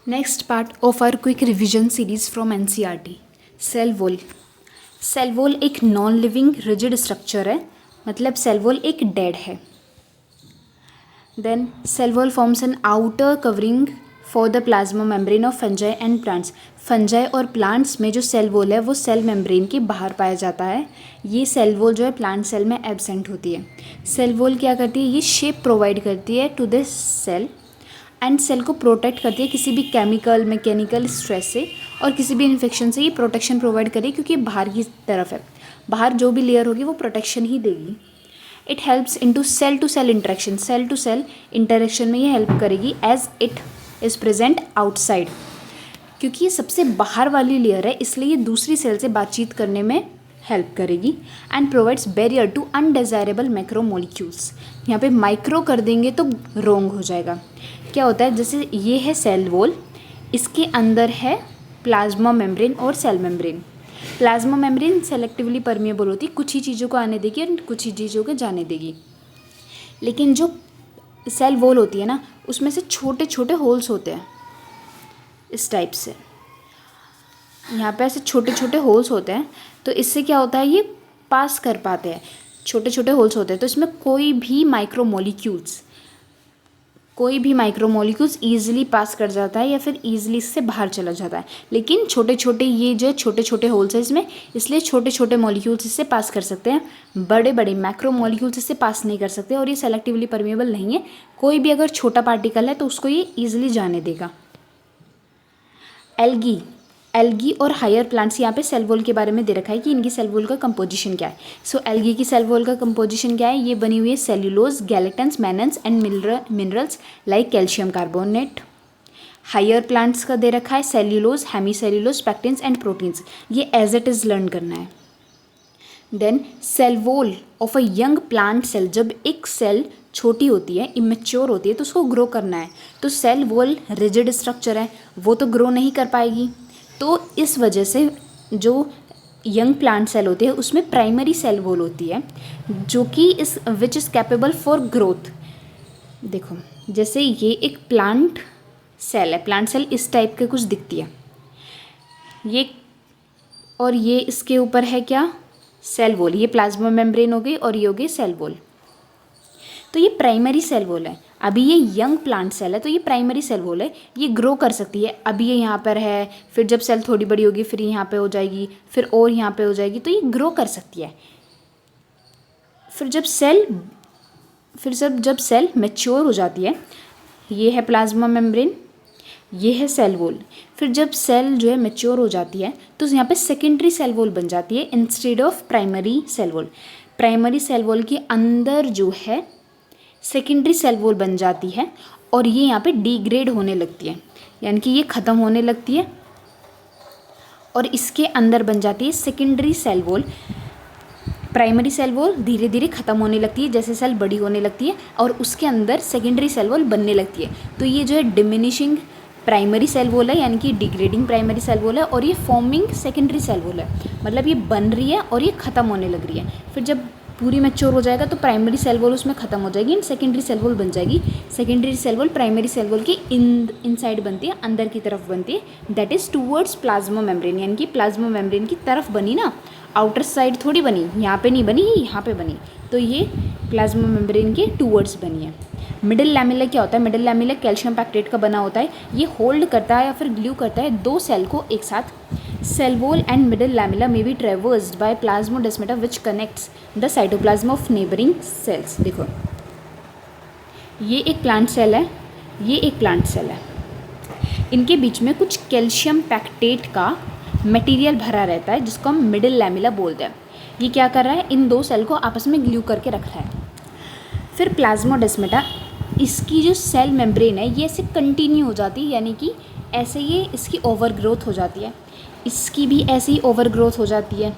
Next part of our quick revision series from NCERT. Cell wall. Cell wall एक non living rigid structure है, मतलब cell wall एक dead है. Then cell wall forms an outer covering for the plasma membrane of fungi and plants. Fungi और plants में जो cell wall है वो सेल मेम्ब्रेन के बाहर पाया जाता है. ये सेल वॉल जो है प्लांट सेल में एब्सेंट होती है. सेल वॉल क्या करती है, ये शेप प्रोवाइड करती है to this cell and cell को प्रोटेक्ट करती है किसी भी केमिकल मैकेनिकल स्ट्रेस से और किसी भी इन्फेक्शन से. ये प्रोटेक्शन प्रोवाइड करेगी क्योंकि बाहर की तरफ है, बाहर जो भी लेयर होगी वो प्रोटेक्शन ही देगी. It helps into cell to cell interaction. Cell to cell interaction में ये हेल्प करेगी as it is present outside. क्योंकि ये सबसे बाहर वाली लेयर है इसलिए ये दूसरी सेल से बातचीत करने में हेल्प करेगी. And provides barrier to undesirable macro molecules. यहाँ पे माइक्रो कर देंगे तो रोंग हो जाएगा. क्या होता है, जैसे ये है सेल वॉल, इसके अंदर है प्लाज्मा मेम्ब्रेन और cell membrane. Plasma membrane selectively permeable होती है, कुछ ही चीज़ों को आने देगी और कुछ ही चीज़ों को जाने देगी. लेकिन जो सेल वॉल होती है ना, उसमें से छोटे छोटे होल्स होते हैं इस टाइप से. यहाँ पे ऐसे छोटे छोटे होल्स होते हैं, तो इससे क्या होता है, ये पास कर पाते हैं. छोटे छोटे होल्स होते हैं तो इसमें कोई भी माइक्रो मॉलिक्यूल्स ईजिली पास कर जाता है या फिर ईजिली इससे बाहर चला जाता है. लेकिन छोटे छोटे ये जो छोटे छोटे होल्स है इसमें, इसलिए छोटे छोटे मॉलिक्यूल्स इससे पास कर सकते हैं. बड़े बड़े मैक्रो मॉलिक्यूल्स इससे पास नहीं कर सकते और ये सेलेक्टिवली परमिएबल नहीं है. कोई भी अगर छोटा पार्टिकल है तो उसको ये ईजिली जाने देगा. एल्गी और हायर प्लांट्स, यहाँ पे सेल वॉल के बारे में दे रखा है कि इनकी सेल वॉल का कंपोजिशन क्या है. सो एल्गी की सेल वॉल का कंपोजिशन क्या है, ये बनी हुई है cellulose, galactans, mannans and minerals like calcium carbonate. Higher plants का दे रखा है cellulose, hemicellulose, pectins and proteins. ये एज इट इज़ लर्न करना है. Then cell wall of a young plant cell. जब एक सेल छोटी होती है, इमेच्योर होती है, तो उसको ग्रो करना है. तो सेल वॉल रिजिड स्ट्रक्चर है, वो तो ग्रो नहीं कर पाएगी. तो इस वजह से जो यंग प्लांट सेल होती है उसमें प्राइमरी सेल वॉल होती है जो कि which is capable for growth. देखो जैसे ये एक प्लांट सेल है, प्लांट सेल इस टाइप के कुछ दिखती है ये, और ये इसके ऊपर है क्या, सेल वॉल. ये प्लाज्मा मेम्ब्रेन हो गई और ये हो गई सेल वॉल. तो ये प्राइमरी सेल वॉल है. अभी ये यंग प्लांट सेल है तो ये प्राइमरी सेल वॉल है, ये ग्रो कर सकती है. अभी ये यहाँ पर है, फिर जब सेल थोड़ी बड़ी होगी फिर यहाँ पे हो जाएगी, फिर और यहाँ पे हो जाएगी, तो ये ग्रो कर सकती है. फिर जब सेल मैच्योर हो जाती है, ये है प्लाज्मा मेम्ब्रेन, ये है सेल वॉल. फिर जब सेल जो है मैच्योर हो जाती है तो यहाँ पे सेकेंडरी सेल वॉल बन जाती है instead of primary cell wall. Primary cell wall के अंदर जो है सेकेंडरी सेल वॉल बन जाती है और ये यहाँ पे डिग्रेड होने लगती है, यानी कि ये ख़त्म होने लगती है और इसके अंदर बन जाती है secondary cell wall. Primary cell wall धीरे धीरे ख़त्म होने लगती है जैसे सेल बड़ी होने लगती है और उसके अंदर सेकेंडरी सेल वॉल बनने लगती है. तो ये जो है डिमिनिशिंग प्राइमरी सेल वॉल है, यानी कि डिग्रेडिंग प्राइमरी सेल वॉल है, और ये फॉर्मिंग सेकेंडरी सेल वॉल है, मतलब ये बन रही है और ये ख़त्म होने लग रही है. फिर जब पूरी मैच्योर हो जाएगा तो प्राइमरी सेल वॉल उसमें ख़त्म हो जाएगी एंड सेकेंडरी सेल वॉल बन जाएगी. Secondary cell wall primary cell wall की इनसाइड बनती है, अंदर की तरफ बनती है, that is towards plasma membrane. यानी कि प्लाज्मा मेम्ब्रेन की तरफ बनी ना, आउटर साइड थोड़ी बनी, यहाँ पे नहीं बनी, यहाँ पे बनी. तो ये प्लाज्मा मेम्ब्रेन के टूवर्ड्स बनी है. मिडिल लैमेला क्या होता है, मिडिल लैमेला कैल्शियम पैक्टेट का बना होता है. ये होल्ड करता है या फिर ग्लू करता है दो सेल को एक साथ. Cell wall and middle lamella may be traversed by plasmodesmata which connects the cytoplasm of neighbouring cells. देखो ये एक प्लांट सेल है, ये एक प्लांट सेल है, इनके बीच में कुछ कैल्शियम पैक्टेट का मटेरियल भरा रहता है जिसको हम मिडिल लैमेला बोलते हैं. ये क्या कर रहा है, इन दो सेल को आपस में ग्लू करके रख रहा है. फिर प्लाज्मोडेस्माटा, इसकी जो सेल मेम्ब्रेन है ये ऐसे कंटिन्यू हो जाती है, यानी कि ऐसे ये इसकी ओवर ग्रोथ हो जाती है, इसकी भी ऐसे ही ओवर ग्रोथ हो जाती है.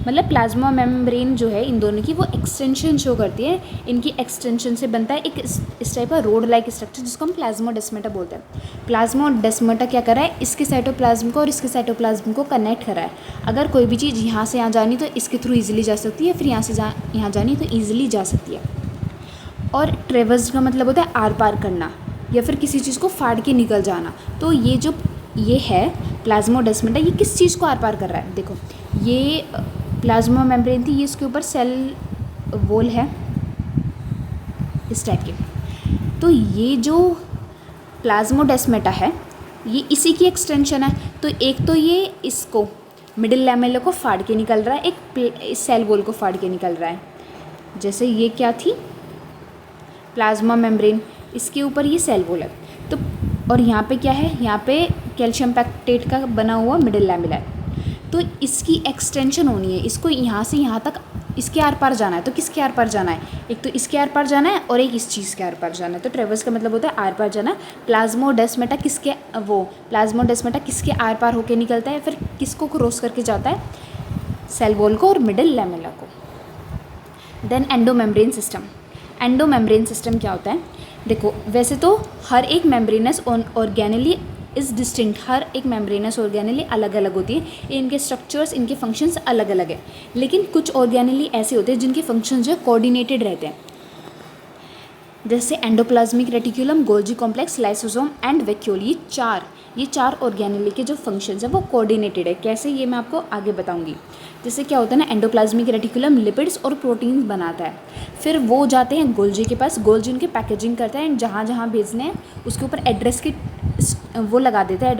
मतलब प्लाज्मा मेम्ब्रेन जो है इन दोनों की वो एक्सटेंशन शो करती है. इनकी एक्सटेंशन से बनता है एक इस टाइप का रोड लाइक स्ट्रक्चर जिसको हम प्लाज्मोडेस्माटा बोलते हैं. प्लाज्मोडेस्माटा क्या कर रहा है, इसके साइटोप्लाज्म को और इसके साइटोप्लाज्म को कनेक्ट कर रहा है. अगर कोई भी चीज़ यहाँ से यहाँ जानी तो इसके थ्रू ईजिली जा सकती है, फिर यहाँ से यहाँ जानी तो ईजिली जा सकती है. और ट्रेवर्स का मतलब होता है आर पार करना. या फिर किसी चीज़ को फाड़ के निकल जाना। तो ये है प्लाज्मोडेस्माटा, ये किस चीज़ को आर पार कर रहा है? देखो ये प्लाज्मा मेम्ब्रेन थी, ये इसके ऊपर सेल वॉल है इस टाइप के। तो ये जो प्लाज्मोडेस्माटा है ये इसी की एक्सटेंशन है। तो एक तो ये इसको मिडिल लैमेला को फाड़ के निकल रहा है, एक सेल वॉल को फाड़ के निकल रहा है। जैसे ये क्या थी, प्लाज्मा मेम्ब्रेन, इसके ऊपर ये सेल वॉल है। तो और यहाँ पे क्या है, यहाँ पे कैल्शियम पैक्टेट का बना हुआ मिडिल लैमेला है। तो इसकी एक्सटेंशन होनी है, इसको यहाँ से यहाँ तक इसके आर पार जाना है। तो किसके आर पार जाना है? एक तो इसके आर पार जाना है और एक इस चीज़ के आर पार जाना है। तो ट्रेवर्स का मतलब होता है आर पार जाना। प्लाज्मोडेस्माटा किसके आर पार होके निकलता है, फिर किसको क्रॉस करके जाता है? सेल वॉल को और मिडिल लैमेला को। Then endomembrane system. Endomembrane system क्या होता है? देखो वैसे तो हर एक मेम्ब्रेनस ऑर्गेनली इज़ डिस्टिंक्ट, हर एक मेम्ब्रेनस ऑर्गेनली अलग अलग होती है, इनके स्ट्रक्चर्स, इनके फंक्शंस अलग अलग है। लेकिन कुछ ऑर्गेनली ऐसे होते हैं जिनके फंक्शंस जो है कोऑर्डिनेटेड रहते हैं, जैसे endoplasmic reticulum, Golgi complex, lysosome and vacuole. ये चार ऑर्गेनली के जो फंक्शंस है वो कोऑर्डिनेटेड है। कैसे, ये मैं आपको आगे बताऊंगी। जैसे क्या होता है ना, एंडोप्लाज्मिक रेटिकुलम लिपिड्स और प्रोटीन्स बनाता है, फिर वो जाते हैं गोल्जी के पास, गोल्जी उनके पैकेजिंग करता है एंड जहाँ जहाँ भेजने हैं उसके ऊपर एड्रेस की वो लगा देता है,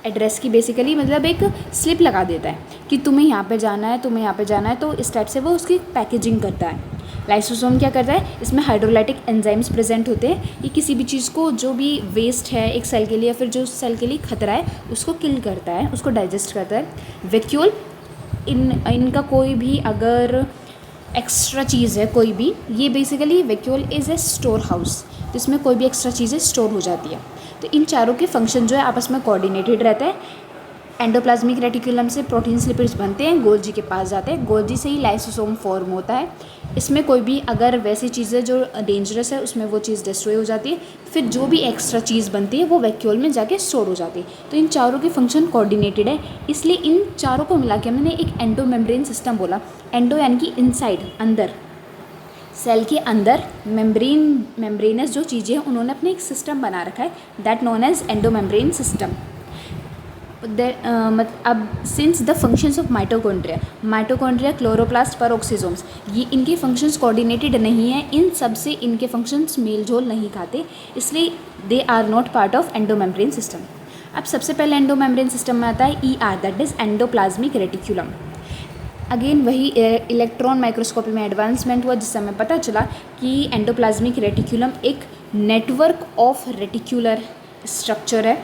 एड्रेस की बेसिकली मतलब एक स्लिप लगा देता है कि तुम्हें यहाँ पे जाना है, तुम्हें यहाँ पे जाना है। तो इस टाइप से वो उसकी पैकेजिंग करता है। लाइसोसोम क्या करता है, इसमें हाइड्रोलाइटिक एंजाइम्स प्रेजेंट होते हैं। ये किसी भी चीज़ को, जो भी वेस्ट है एक सेल के लिए या फिर जो सेल के लिए खतरा है, उसको किल करता है, उसको डाइजेस्ट करता है। वैक्यूल, इनका कोई भी अगर एक्स्ट्रा चीज़ है कोई भी, ये basically vacuole is a store house, तो इसमें कोई भी एक्स्ट्रा चीज़ें स्टोर हो जाती है। तो इन चारों के फंक्शन जो है आपस में कोऑर्डिनेटेड रहता है। एंडोप्लाज्मिक रेटिकुलम से प्रोटीन लिपिड्स बनते हैं, गोल्जी के पास जाते हैं, गोल्जी से ही लाइसोसोम फॉर्म होता है। इसमें कोई भी अगर वैसी चीज़ें जो डेंजरस है उसमें वो चीज़ डिस्ट्रॉय हो जाती है, फिर जो भी एक्स्ट्रा चीज़ बनती है वो वैक्यूल में जाके स्टोर हो जाती है। तो इन चारों के फंक्शन कोऑर्डिनेटेड है, इसलिए इन चारों को मिला के मैंने एक एंडोमेम्ब्रेन सिस्टम बोला। एंडो यानी कि इनसाइड, अंदर, सेल के अंदर मेम्ब्रेनस जो चीज़ें हैं उन्होंने अपने एक सिस्टम बना रखा है, that known as endomembrane system. अब since the functions of mitochondria, chloroplast, peroxisomes, ये इनके फंक्शंस कोऑर्डिनेटेड नहीं है, इन सब से इनके फंक्शंस मेल जोल नहीं खाते, इसलिए they are not part of endomembrane system. अब सबसे पहले एंडोमेम्ब्रेन सिस्टम में आता है ER, that is endoplasmic reticulum. Again वही इलेक्ट्रॉन माइक्रोस्कोपी में एडवांसमेंट हुआ, जिससे हमें पता चला कि एंडोप्लाज्मिक रेटिकुलम एक नेटवर्क ऑफ रेटिकुलर स्ट्रक्चर है।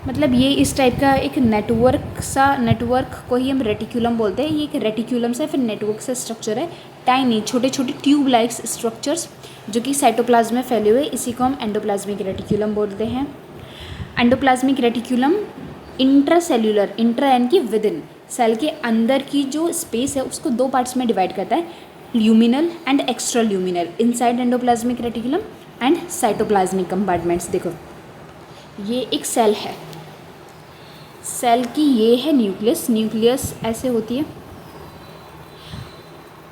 मतलब ये इस टाइप का एक नेटवर्क को ही हम रेटिकुलम बोलते हैं। ये एक रेटिकुलम से फिर नेटवर्क से स्ट्रक्चर है, टाइनी छोटे छोटे ट्यूब लाइक स्ट्रक्चर्स जो कि साइटोप्लाज्म में फैले हुए, इसी को हम एंडोप्लाज्मिक रेटिकुलम बोलते हैं। एंडोप्लाज्मिक रेटिकुलम इंट्रासेल्यूलर, इंट्रा यानी कि विद इन, सेल के अंदर की जो स्पेस है उसको दो पार्ट्स में डिवाइड करता है, luminal and extra luminal, inside endoplasmic reticulum and cytoplasmic compartments. देखो ये एक सेल है, सेल की ये है न्यूक्लियस ऐसे होती है।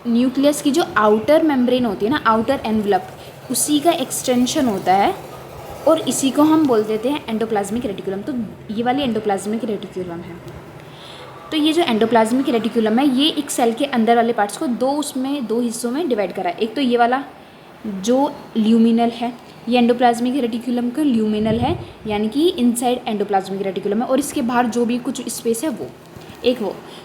न्यूक्लियस की जो आउटर मेम्ब्रेन होती है ना, आउटर एनवलप, उसी का एक्सटेंशन होता है और इसी को हम बोल देते हैं एंडोप्लाज्मिक रेटिकुलम। तो ये वाली एंडोप्लाज्मिक रेटिकुलम है। तो ये जो एंडोप्लाज्मिक रेटिकुलम है ये एक सेल के अंदर वाले पार्ट्स को दो हिस्सों में डिवाइड करा है। एक तो ये वाला जो ल्यूमिनल है, ये एंडोप्लाज्मिक रेटिकुलम का ल्यूमिनल है, यानी कि इनसाइड एंडोप्लाज्मिक रेटिकुलम है, और इसके बाहर जो भी कुछ स्पेस है वो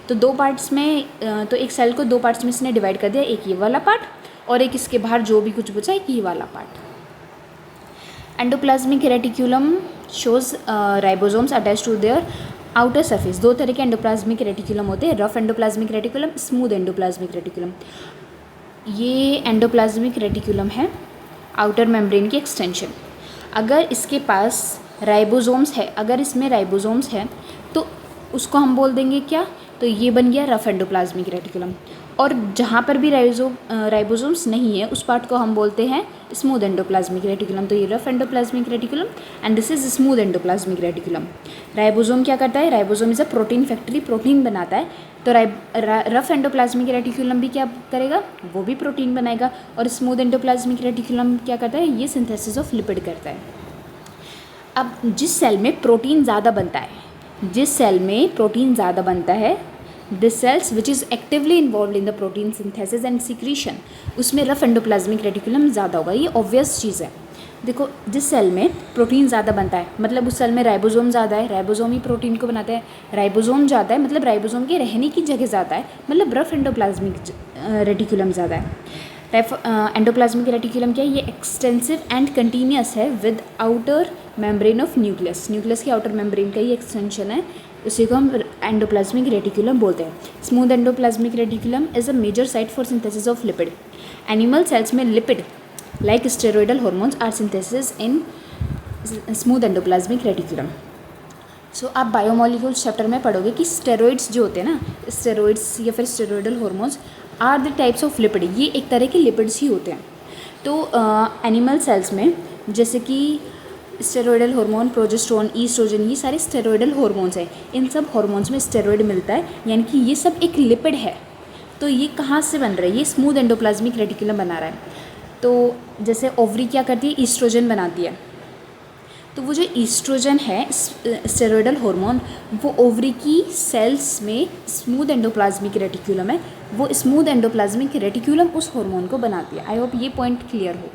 तो दो पार्ट्स में, तो एक सेल को दो पार्ट्स में इसने डिवाइड कर दिया, एक ये वाला पार्ट और एक इसके बाहर जो भी कुछ बचा एक ये वाला part. Endoplasmic reticulum shows ribosomes attach to their outer surface. दो तरह के एंडोप्लाज्मिक रेटिकुलम होते हैं, rough endoplasmic reticulum, smooth endoplasmic reticulum. ये एंडोप्लाज्मिक रेटिकुलम है आउटर मेम्ब्रेन की एक्सटेंशन। अगर इसके पास राइबोसोम्स है, अगर इसमें राइबोसोम्स है तो उसको हम बोल देंगे क्या, तो ये बन गया रफ एंडोप्लाज्मिक रेटिकुलम। और जहाँ पर भी राइबोसोम्स नहीं है उस पार्ट को हम बोलते हैं स्मूथ एंडोप्लाज्मिक रेटिकुलम। तो ये rough endoplasmic reticulum and this is smooth endoplasmic reticulum. Ribosome क्या करता है? Ribosome is a protein factory, protein बनाता है। तो रफ एंडोप्लाज्मिक रेटिकुलम भी क्या करेगा? वो भी प्रोटीन बनाएगा। और स्मूथ एंडोप्लाज्मिक रेटिकुलम क्या करता है? ये सिंथेसिस ऑफ लिपिड करता है। अब जिस सेल में प्रोटीन ज़्यादा बनता है, this cells which is actively involve in the protein synthesis and secretion, उसमें रफ एंडोप्लाज्मिक रेटिकुलम ज़्यादा होगा। ये ऑब्वियस चीज़ है। देखो, जिस सेल में प्रोटीन ज़्यादा बनता है मतलब उस सेल में राइबोसोम ज़्यादा है, राइबोसोम ही प्रोटीन को बनाता है। राइबोसोम ज़्यादा है मतलब राइबोसोम के रहने की जगह ज़्यादा है, मतलब रफ एंडोप्लाज्मिक रेटिकुलम ज़्यादा है। एंडोप्लाज्मिक रेटिकुलम क्या है? ये एक्सटेंसिव एंड कंटिन्यूस है with outer membrane of nucleus. Nucleus की आउटर मेम्ब्रेन का ही एक्सटेंशन है, उसी को हम एंडोप्लाज्मिक रेटिकुलम बोलते हैं। Smooth endoplasmic reticulum is a major site for synthesis of lipid. Animal cells में lipid like steroidal hormones are synthesis in smooth endoplasmic reticulum. So आप बायोमोलिक्यूल्स चैप्टर में पढ़ोगे कि स्टेरॉइड्स जो होते हैं ना, स्टेरॉइड्स या फिर steroidal hormones are the types of lipid, ये एक तरह के लिपिड्स ही होते हैं। तो एनिमल सेल्स में जैसे कि स्टेरॉयडल हार्मोन, प्रोजेस्टेरोन, ईस्ट्रोजन, ये सारे स्टेरॉयडल हार्मोन्स हैं। इन सब हार्मोन्स में स्टेरॉयड मिलता है, यानी कि ये सब एक लिपिड है। तो ये कहाँ से बन रहा है? ये स्मूथ एंडोप्लाज्मिक रेटिकुलम बना रहा है। तो जैसे ओवरी क्या करती है? ईस्ट्रोजन बनाती है। तो वो जो ईस्ट्रोजन है, स्टेरॉयडल हार्मोन, वो ओवरी की सेल्स में स्मूथ एंडोप्लाज्मिक रेटिकुलम है, वो स्मूथ एंडोप्लाज्मिक रेटिकुलम उस हार्मोन को बनाती है। आई होप ये पॉइंट क्लियर हो।